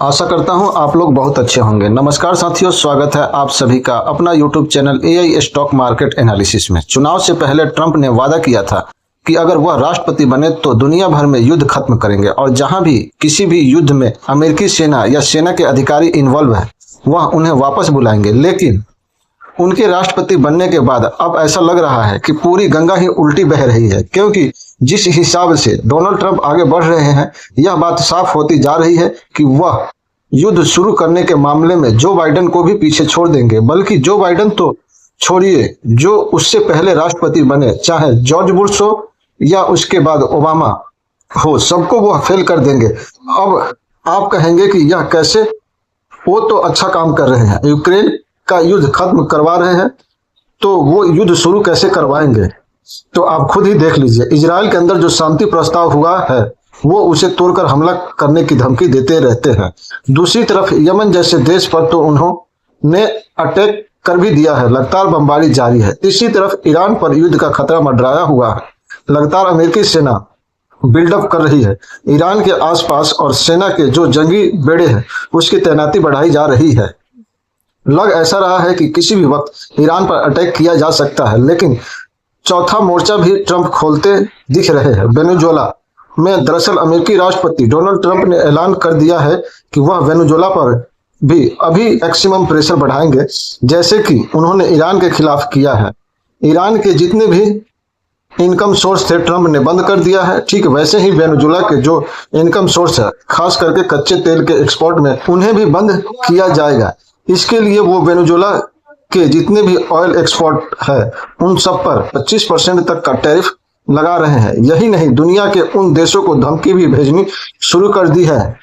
आशा करता हूं आप लोग बहुत अच्छे होंगे। नमस्कार साथियों, स्वागत है आप सभी का अपना YouTube channel AI stock market analysis में। चुनाव से पहले ट्रंप ने वादा किया था कि अगर वह राष्ट्रपति बने तो दुनिया भर में युद्ध खत्म करेंगे और जहां भी किसी भी युद्ध में अमेरिकी सेना या सेना के अधिकारी इन्वॉल्व है वह उन्हें वापस बुलाएंगे। लेकिन उनके राष्ट्रपति बनने के बाद अब ऐसा लग रहा है कि पूरी गंगा ही उल्टी बह रही है, क्योंकि जिस हिसाब से डोनाल्ड ट्रंप आगे बढ़ रहे हैं यह बात साफ होती जा रही है कि वह युद्ध शुरू करने के मामले में जो बाइडेन को भी पीछे छोड़ देंगे। बल्कि जो बाइडेन तो छोड़िए, जो उससे पहले राष्ट्रपति बने, चाहे जॉर्ज बुश हो या उसके बाद ओबामा हो, सबको वह फेल कर देंगे। अब आप कहेंगे कि यह कैसे? वो तो अच्छा काम कर रहे हैं, यूक्रेन का युद्ध खत्म करवा रहे हैं, तो वो युद्ध शुरू कैसे करवाएंगे? तो आप खुद ही देख लीजिए। इजराइल के अंदर जो शांति प्रस्ताव हुआ है वो उसे तोड़कर हमला करने की धमकी देते रहते हैं। दूसरी तरफ यमन जैसे देश पर तो उन्होंने अटैक कर भी दिया है, लगातार बमबारी जारी है। तीसरी तरफ ईरान पर युद्ध का खतरा मंडराया हुआ है, लगातार अमेरिकी सेना बिल्डअप कर रही है। ईरान के आसपास और सेना के जो जंगी बेड़े हैं उसकी तैनाती बढ़ाई जा रही है। लग ऐसा रहा है कि किसी भी वक्त ईरान पर अटैक किया जा सकता है। लेकिन चौथा मोर्चा भी ट्रंप खोलते दिख रहे हैं। वेनेजुएला में दरअसल अमेरिकी राष्ट्रपति डोनाल्ड ट्रंप ने ऐलान कर दिया है कि वह वेनेजुएला पर भी अभी मैक्सिमम प्रेशर बढ़ाएंगे, जैसे कि उन्होंने ईरान के खिलाफ किया है। ईरान के जितने भी इनकम सोर्स थे ट्रंप ने बंद कर दिया है। ठीक वैसे ही वेनेजुएला के जो इनकम सोर्स है, खास करके कच्चे तेल के एक्सपोर्ट में, उन्हें भी बंद किया जाएगा। इसके लिए वो वेनेजुएला के जितने भी ऑयल एक्सपोर्ट है उन सब पर 25% तक का टैरिफ लगा रहे हैं। यही नहीं, दुनिया के उन देशों को धमकी भी भेजनी शुरू कर दी है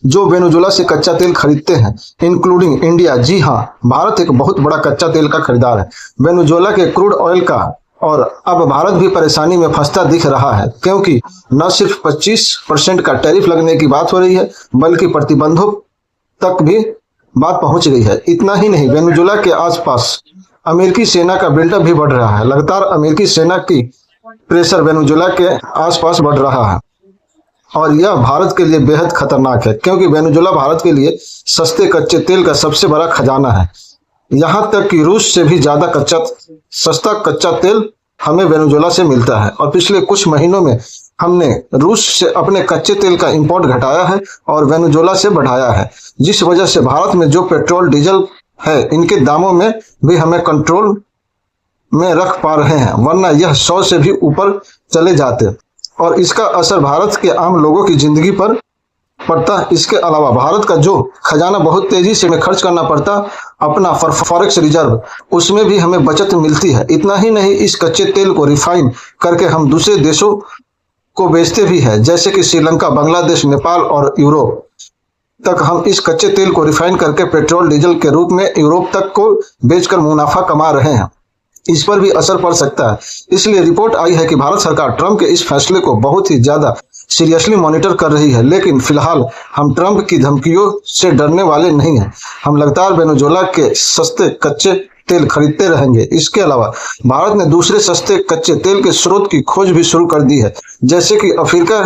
जो वेनेजुएला से कच्चा तेल खरीदते हैं, इंक्लूडिंग इंडिया। जी हाँ, भारत एक बहुत बड़ा कच्चा तेल का खरीदार है वेनेजुएला के क्रूड ऑयल का। और अब भारत भी परेशानी में फंसता दिख रहा है, क्योंकि न सिर्फ 25% का टैरिफ लगने की बात हो रही है बल्कि प्रतिबंधों तक भी बात पहुंच गई है। इतना ही नहीं, वेनेजुएला के आसपास अमेरिकी सेना का बिल्डअप भी बढ़ रहा है। लगातार अमेरिकी सेना की प्रेशर वेनेजुएला के आसपास बढ़ रहा है और यह भारत के लिए बेहद खतरनाक है, क्योंकि वेनेजुएला भारत के लिए सस्ते कच्चे तेल का सबसे बड़ा खजाना है। यहां तक कि रूस से भी ज्यादा सस्ता कच्चा तेल हमें वेनेजुएला से मिलता है। और पिछले कुछ महीनों में हमने रूस से अपने कच्चे तेल का इंपोर्ट घटाया है और वेनेजुएला से बढ़ाया है, जिस वजह से भारत में जो पेट्रोल डीजल है इनके दामों में भी हमें कंट्रोल में रख पा रहे हैं, वरना यह 100 से भी ऊपर चले जाते। और इसका असर भारत के आम लोगों की जिंदगी पर पड़ता। इसके अलावा भारत का जो खजाना बहुत तेजी से खर्च करना पड़ता अपना फॉरेक्स रिजर्व, उसमें भी हमें बचत मिलती है। इतना ही नहीं, इस कच्चे तेल को रिफाइन करके हम दूसरे देशों को बेचते भी है, जैसे कि श्रीलंका, बांग्लादेश, नेपाल और यूरोप तक हम इस कच्चे तेल को रिफाइन करके पेट्रोल डीजल के रूप में यूरोप तक को बेचकर मुनाफा कमा रहे हैं। इस पर भी असर पड़ सकता है। इसलिए रिपोर्ट आई है कि भारत सरकार ट्रंप के इस फैसले को बहुत ही ज्यादा सीरियसली मॉनिटर कर रही है। लेकिन फिलहाल हम ट्रंप की धमकियों से डरने वाले नहीं हैं। हम लगातार वेनेजुएला के सस्ते कच्चे तेल खरीदते रहेंगे। इसके अलावा भारत ने दूसरे सस्ते कच्चे तेल के स्रोत की खोज भी शुरू कर दी है, जैसे कि अफ्रीका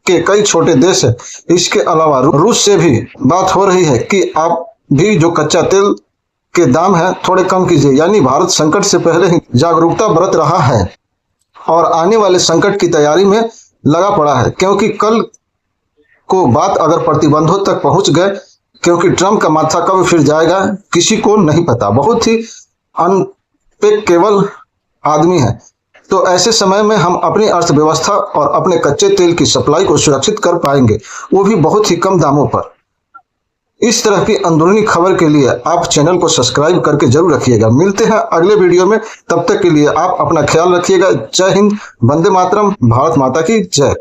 के कई छोटे देश है। इसके अलावा रूस से भी बात हो रही है कि आप भी जो कच्चा तेल के दाम है थोड़े कम कीजिए। यानी भारत संकट से पहले ही जागरूकता बरत रहा है और आने वाले संकट की तैयारी में लगा पड़ा है, क्योंकि कल को बात अगर प्रतिबंधों तक पहुंच गए, क्योंकि ट्रंप का माथा कब फिर जाएगा किसी को नहीं पता। बहुत ही अनपेकेबल आदमी है। तो ऐसे समय में हम अपनी अर्थव्यवस्था और अपने कच्चे तेल की सप्लाई को सुरक्षित कर पाएंगे, वो भी बहुत ही कम दामों पर। इस तरह की अंदरूनी खबर के लिए आप चैनल को सब्सक्राइब करके जरूर रखिएगा। मिलते हैं अगले वीडियो में, तब तक के लिए आप अपना ख्याल रखिएगा। जय हिंद, वंदे मातरम, भारत माता की जय।